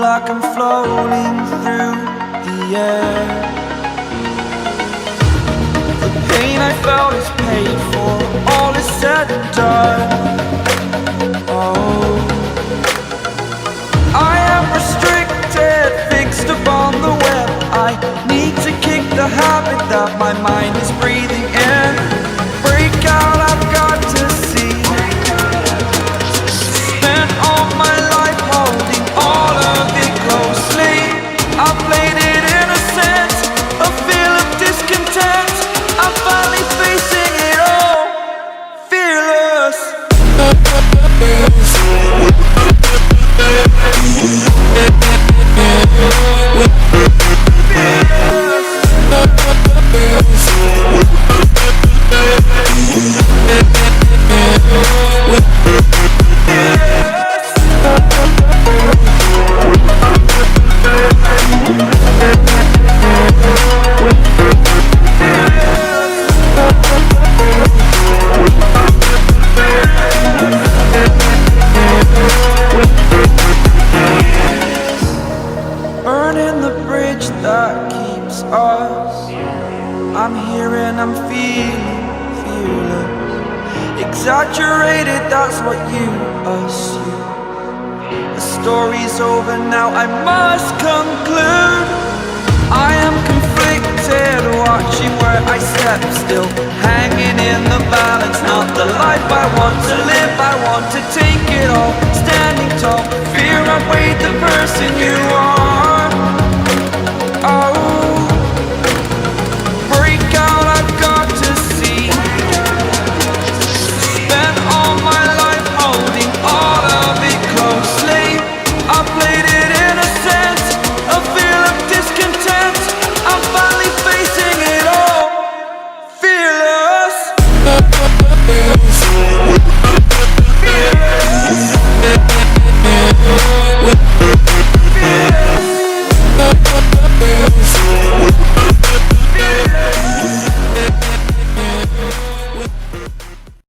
like I'm floating through the air. The pain I felt is paid for, all is said and done. Oh, I am restricted, fixed upon the web. I need to kick the habit that my mind is breathing in. Break out, I've got to see. Spent all my life holding all of it closely. I played it innocent, a feel of discontent. I'm finally facing it all, fearless. Burning the bridge that keeps us. I'm here and I'm feeling fearless. Exaggerated, that's what you assume. The story's over now, I must conclude. I am conflicted, watching where I step still.